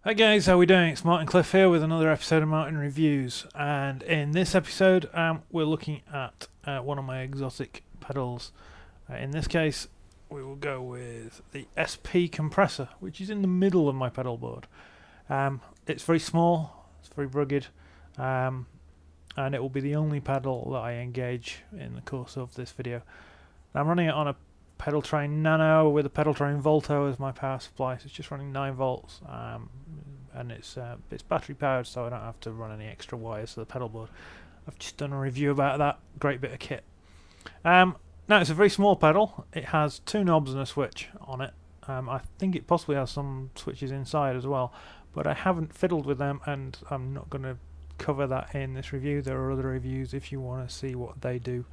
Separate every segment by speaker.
Speaker 1: Hey guys, how we doing? It's Martin Cliffe here with another episode of Martin Reviews, and in this episode we're looking at one of my exotic pedals. In this case we will go with the SP Compressor, which is in the middle of my pedal board. It's very small, it's very rugged, and it will be the only pedal that I engage in the course of this video. I'm running it on a Pedal Train Nano with a Pedal Train Volto as my power supply, so it's just running 9 volts, and it's battery powered, so I don't have to run any extra wires to the pedal board. I've just done a review about that, great bit of kit. Now it's a very small pedal, it has 2 knobs and a switch on it. I think it possibly has some switches inside as well, but I haven't fiddled with them and I'm not going to cover that in this review. There are other reviews if you want to see what they do.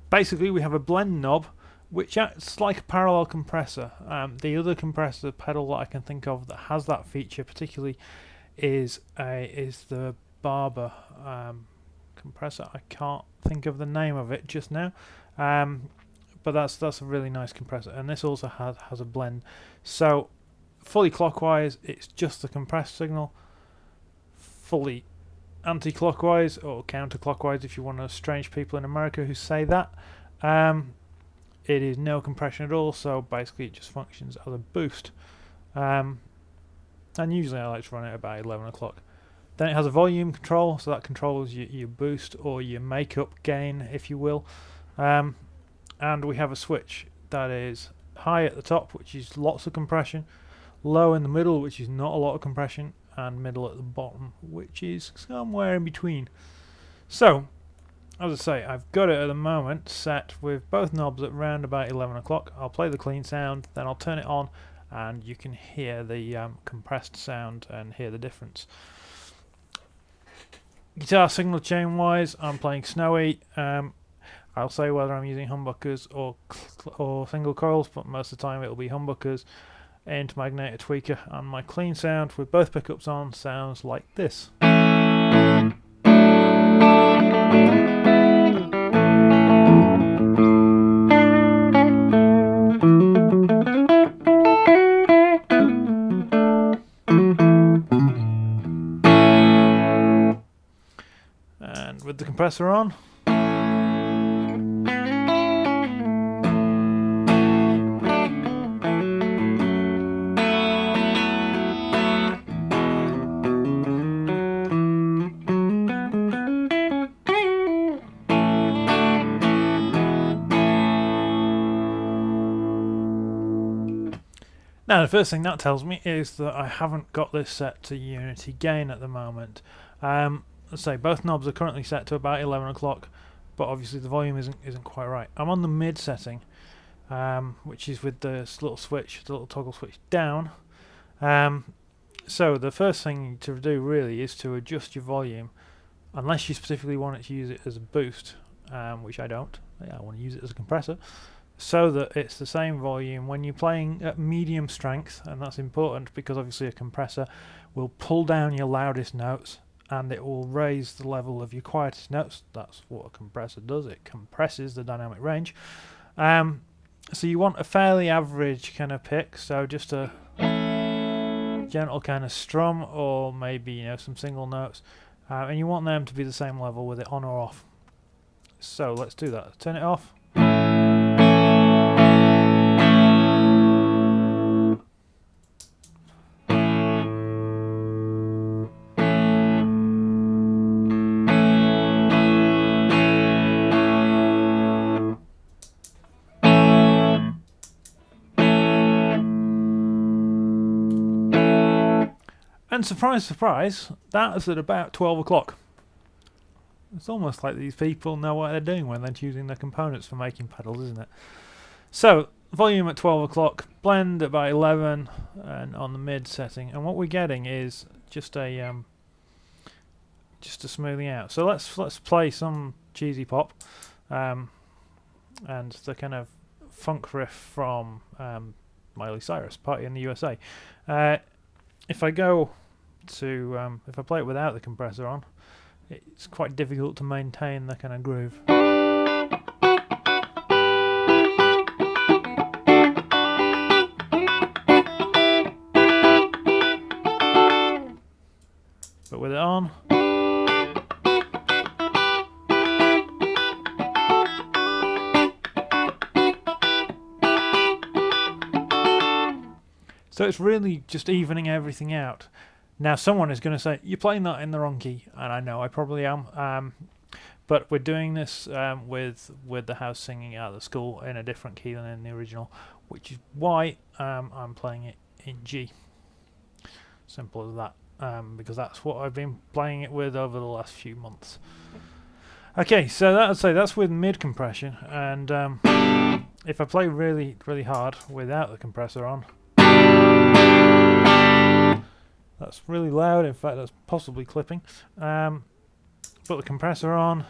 Speaker 1: Basically we have a blend knob which acts like a parallel compressor. The other compressor pedal that I can think of that has that feature particularly is the Barber compressor. I can't think of the name of it just now, but that's a really nice compressor, and this also has a blend. So fully clockwise it's just the compressed signal, fully anti-clockwise or counterclockwise if you want to strange people in America who say that, it is no compression at all, so basically it just functions as a boost, and usually I like to run it about 11 o'clock. Then it has a volume control, so that controls your boost or your makeup gain if you will, and we have a switch that is high at the top, which is lots of compression, low in the middle, which is not a lot of compression, and middle at the bottom, which is somewhere in between. So as I say, I've got it at the moment set with both knobs at round about 11 o'clock. I'll play the clean sound, then I'll turn it on and you can hear the compressed sound and hear the difference. Guitar signal chain wise, I'm playing Snowy. I'll say whether I'm using humbuckers or single coils, but most of the time it'll be humbuckers into magnetic tweaker, and my clean sound with both pickups on sounds like this. And with the compressor on, now the first thing that tells me is that I haven't got this set to unity gain at the moment. Let's say both knobs are currently set to about 11 o'clock, but obviously the volume isn't quite right. I'm on the mid setting, which is with the little switch, the little toggle switch down. So the first thing to do really is to adjust your volume, unless you specifically want it to use it as a boost, which I don't. I want to use it as a compressor, so that it's the same volume when you're playing at medium strength, and that's important because obviously a compressor will pull down your loudest notes and it will raise the level of your quietest notes. That's what a compressor does, it compresses the dynamic range. So you want a fairly average kind of pick, so just a gentle kind of strum, or maybe some single notes, and you want them to be the same level with it on or off. So let's do that. Turn it off. And surprise, surprise, that's at about 12 o'clock. It's almost like these people know what they're doing when they're choosing their components for making pedals, isn't it? So, volume at 12 o'clock, blend at about 11, and on the mid setting. And what we're getting is just a smoothing out. So let's play some cheesy pop, and the kind of funk riff from Miley Cyrus, Party in the USA. If I go to if I play it without the compressor on, it's quite difficult to maintain the kind of groove. But with it on, so it's really just evening everything out. Now someone is going to say, you're playing that in the wrong key, and I know I probably am, but we're doing this with the house singing out of the school in a different key than in the original, which is why I'm playing it in G. Simple as that, because that's what I've been playing it with over the last few months. Okay, so I'd say that's with mid compression, and if I play really, really hard without the compressor on, that's really loud. In fact, that's possibly clipping. Put the compressor on,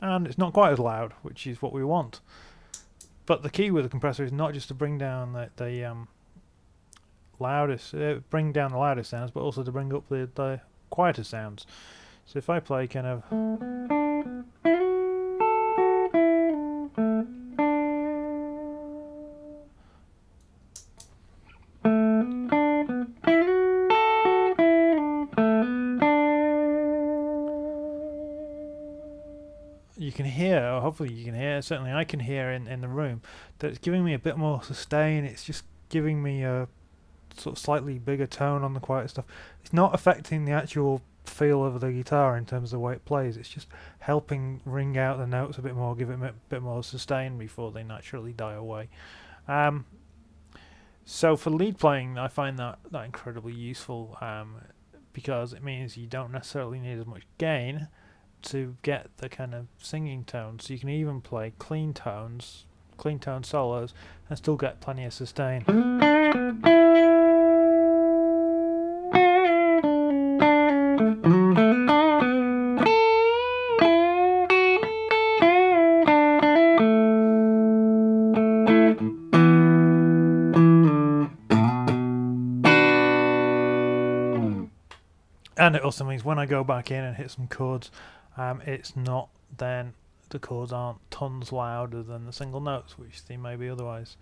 Speaker 1: and it's not quite as loud, which is what we want. But the key with the compressor is not just to bring down the loudest, bring down the loudest sounds, but also to bring up the quieter sounds. So if I play kind of, you can hear, or hopefully you can hear, certainly I can hear in the room, that it's giving me a bit more sustain. It's just giving me a sort of slightly bigger tone on the quiet stuff. It's not affecting the actual feel of the guitar in terms of the way it plays. It's just helping ring out the notes a bit more, give it a bit more sustain before they naturally die away. So for lead playing, I find that incredibly useful, because it means you don't necessarily need as much gain to get the kind of singing tones. So you can even play clean tone solos and still get plenty of sustain. And it also means when I go back in and hit some chords, it's not then, the chords aren't tons louder than the single notes, which they may be otherwise.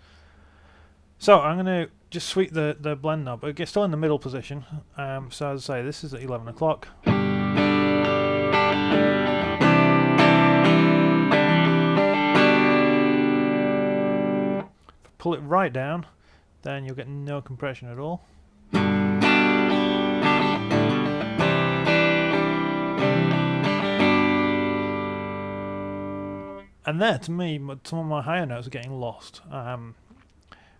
Speaker 1: So I'm going to just sweep the blend knob. It's still in the middle position, so as I say, this is at 11 o'clock. If I pull it right down, then you'll get no compression at all. And there, to me, some of my higher notes are getting lost,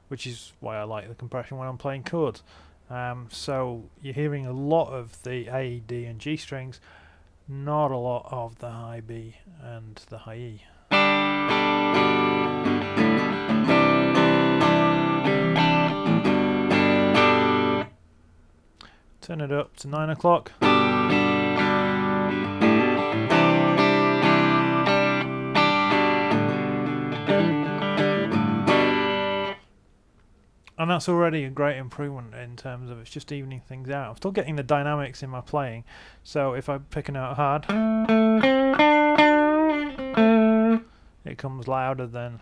Speaker 1: which is why I like the compression when I'm playing chords. So you're hearing a lot of the A, D and G strings, not a lot of the high B and the high E. Turn it up to 9 o'clock. And that's already a great improvement in terms of it's just evening things out. I'm still getting the dynamics in my playing, so if I pick a note hard, it comes louder than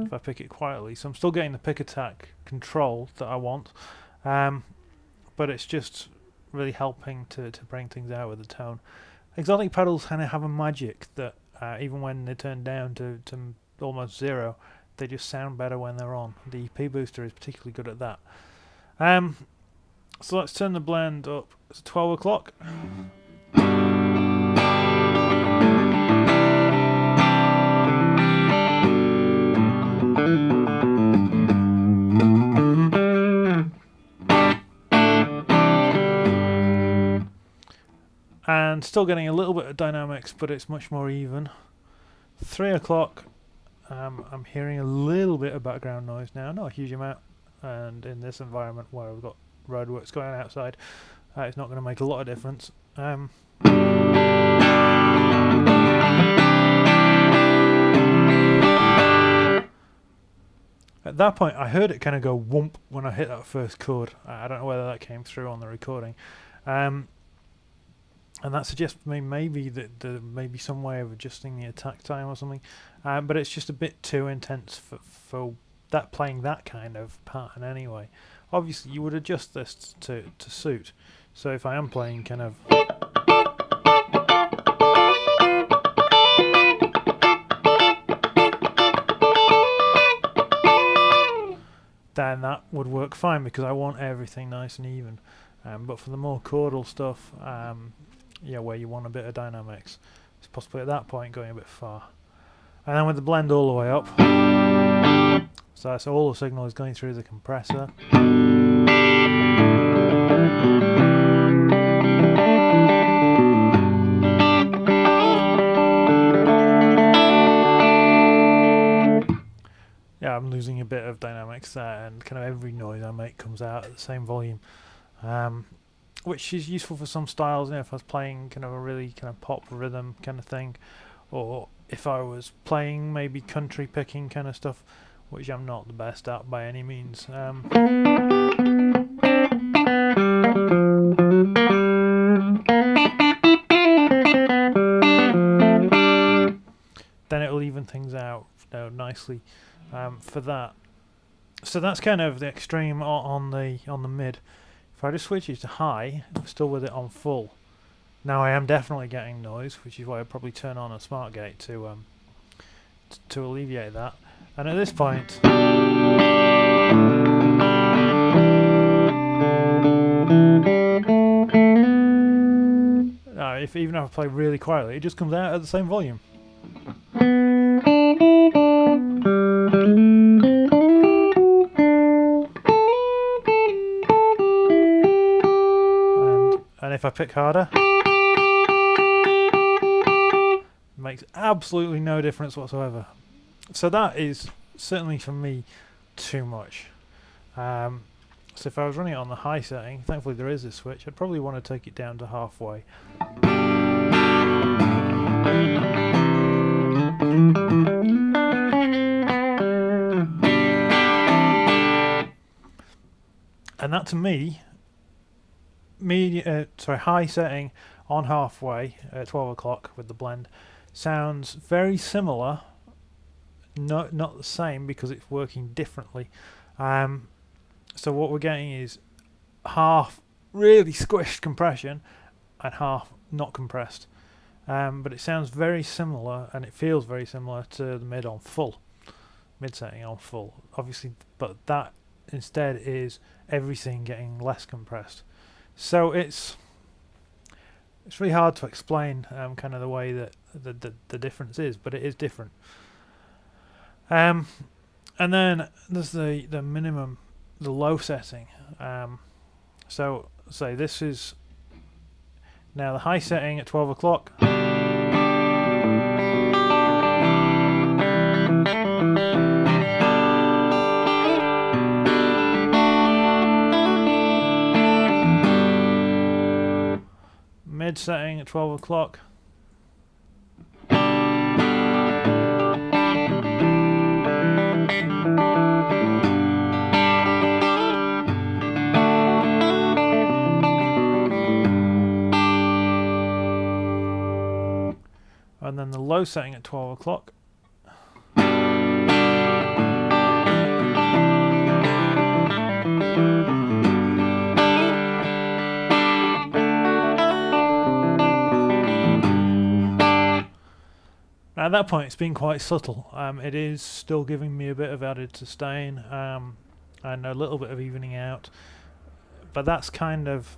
Speaker 1: if I pick it quietly. So I'm still getting the pick attack control that I want, but it's just really helping to bring things out with the tone. Exotic pedals kind of have a magic that even when they turn down to almost zero, they just sound better when they're on. The EP booster is particularly good at that. So let's turn the blend up to 12 o'clock. And still getting a little bit of dynamics, but it's much more even. 3 o'clock. I'm hearing a little bit of background noise now, not a huge amount, and in this environment where we've got roadworks going on outside, it's not going to make a lot of difference. At that point I heard it kind of go whoomp when I hit that first chord. I don't know whether that came through on the recording, and that suggests to me maybe that there may be some way of adjusting the attack time or something, but it's just a bit too intense for that playing that kind of pattern anyway. Obviously you would adjust this to suit. So if I am playing kind of then that would work fine because I want everything nice and even. But for the more chordal stuff, yeah, where you want a bit of dynamics, it's possibly at that point going a bit far. And then with the blend all the way up, so that's all the signal is going through the compressor. Yeah, I'm losing a bit of dynamics there, and kind of every noise I make comes out at the same volume, which is useful for some styles. You know, if I was playing kind of a really kind of pop rhythm kind of thing, or if I was playing maybe country picking kind of stuff, which I'm not the best at by any means. Then it will even things out, you know, nicely for that. So that's kind of the extreme on the mid. If I just switch it to high, I'm still with it on full. Now I am definitely getting noise, which is why I'd probably turn on a smart gate to alleviate that. And at this point, even if I play really quietly, it just comes out at the same volume. And if I pick harder, it makes absolutely no difference whatsoever. So that is certainly for me too much. So if I was running it on the high setting, thankfully there is this switch, I'd probably want to take it down to halfway. And that to me, high setting on halfway at 12 o'clock with the blend sounds very similar, not the same because it's working differently. So what we're getting is half really squished compression and half not compressed. But it sounds very similar and it feels very similar to the mid on full, mid setting on full, obviously, but that instead is everything getting less compressed. So it's really hard to explain kind of the way that the difference is, but it is different. And then there's the minimum, the low setting. So say this is now the high setting at 12 o'clock. Mid setting at 12 o'clock. And then the low setting at 12 o'clock. At that point it's been quite subtle. It is still giving me a bit of added sustain and a little bit of evening out, but that's kind of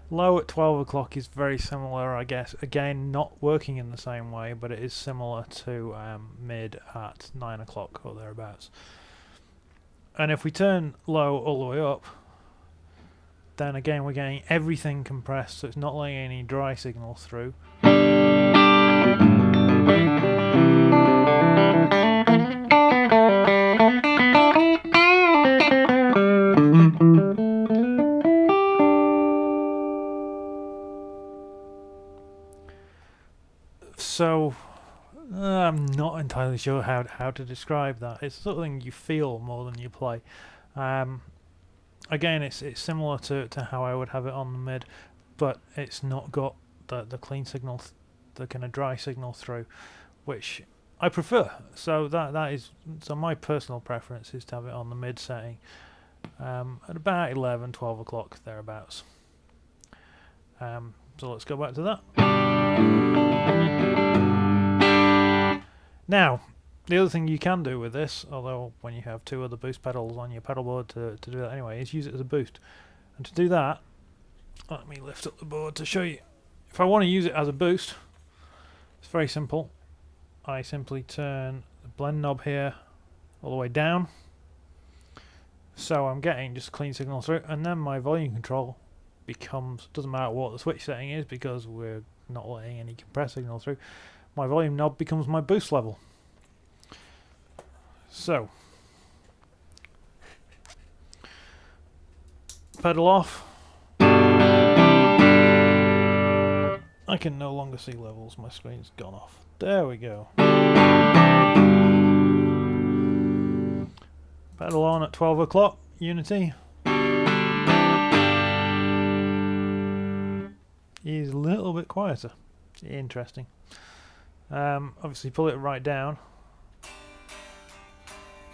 Speaker 1: low at 12 o'clock is very similar, I guess, again not working in the same way, but it is similar to mid at 9 o'clock or thereabouts. And if we turn low all the way up, then again we're getting everything compressed, so it's not letting any dry signal through. So I'm not entirely sure how to describe that. It's something you feel more than you play. Again, it's similar to how I would have it on the mid, but it's not got the clean signal, the kind of dry signal through, which I prefer. So that is, so my personal preference is to have it on the mid setting at about 11, 12 o'clock thereabouts. So let's go back to that. Now, the other thing you can do with this, although when you have two other boost pedals on your pedal board to do that anyway, is use it as a boost. And to do that, let me lift up the board to show you. If I want to use it as a boost, it's very simple. I simply turn the blend knob here all the way down, so I'm getting just clean signal through, and then my volume control becomes, doesn't matter what the switch setting is because we're not letting any compressed signal through, my volume knob becomes my boost level. So, pedal off. I can no longer see levels, my screen's gone off. There we go. Pedal on at 12 o'clock, Unity. Is a little bit quieter. Interesting. Obviously pull it right down.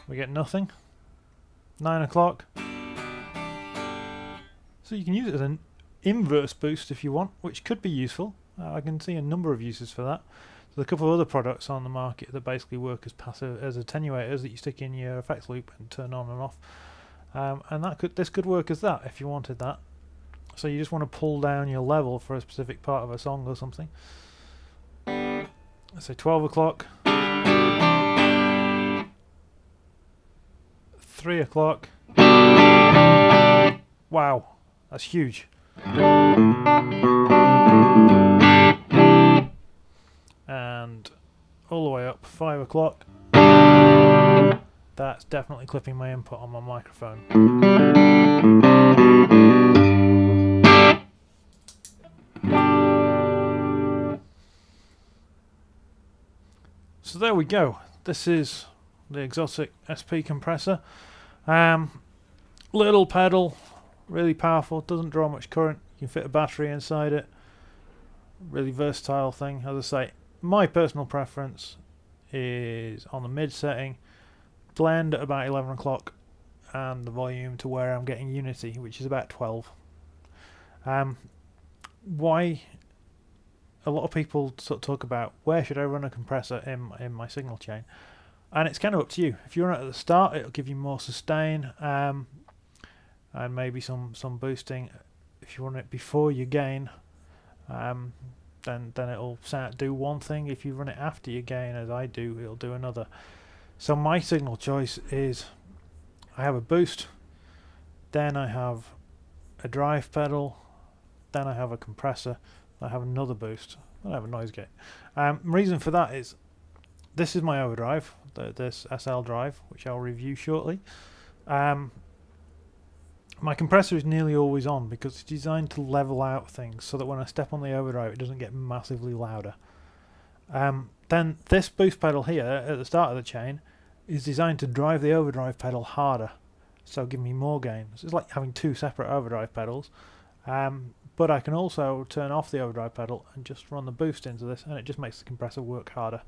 Speaker 1: We get nothing. 9 o'clock. So you can use it as an inverse boost if you want, which could be useful. I can see a number of uses for that. There's a couple of other products on the market that basically work as passive, as attenuators that you stick in your effects loop and turn on and off. And this could work as that if you wanted that. So you just want to pull down your level for a specific part of a song or something. Let's say 12 o'clock. 3 o'clock. Wow, that's huge. And all the way up, 5 o'clock. That's definitely clipping my input on my microphone. So there we go. This is the Xotic SP Compressor. Little pedal, really powerful, doesn't draw much current. You can fit a battery inside it. Really versatile thing. As I say, my personal preference is on the mid setting, blend at about 11 o'clock, and the volume to where I'm getting unity, which is about 12. Why? A lot of people sort of talk about where should I run a compressor in my signal chain, and it's kind of up to you. If you run it at the start, it'll give you more sustain and maybe some boosting. If you run it before you gain, then it'll do one thing. If you run it after you gain, as I do, it'll do another. So my signal choice is I have a boost, then I have a drive pedal, then I have a compressor, I have another boost, and I have a noise gate. Reason for that is this is my overdrive, this SL drive, which I'll review shortly. My compressor is nearly always on because it's designed to level out things so that when I step on the overdrive it doesn't get massively louder. Then this boost pedal here at the start of the chain is designed to drive the overdrive pedal harder, so give me more gain. So it's like having two separate overdrive pedals. But I can also turn off the overdrive pedal and just run the boost into this, and it just makes the compressor work harder.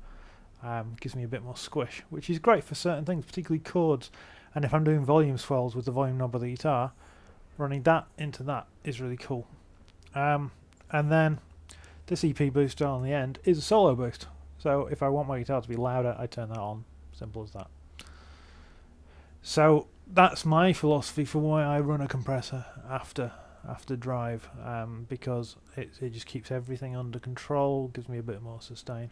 Speaker 1: Gives me a bit more squish, which is great for certain things, particularly chords. And if I'm doing volume swells with the volume knob of the guitar, running that into that is really cool. And then this EP booster on the end is a solo boost. So if I want my guitar to be louder, I turn that on. Simple as that. So that's my philosophy for why I run a compressor after drive, because it just keeps everything under control, gives me a bit more sustain.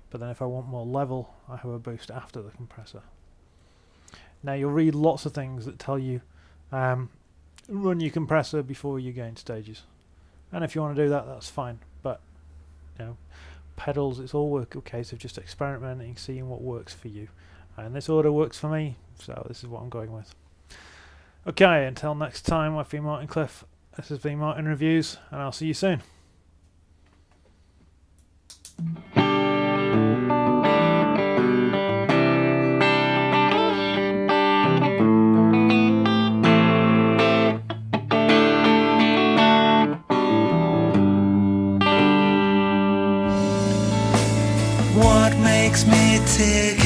Speaker 1: But then if I want more level, I have a boost after the compressor. Now you'll read lots of things that tell you run your compressor before you gain stages, and if you want to do that, that's fine. But you know, pedals, it's all a case of just experimenting, seeing what works for you. And this order works for me, so this is what I'm going with. Okay, until next time, I've been Martin Cliffe. This has been Martin Reviews, and I'll see you soon.
Speaker 2: What makes me take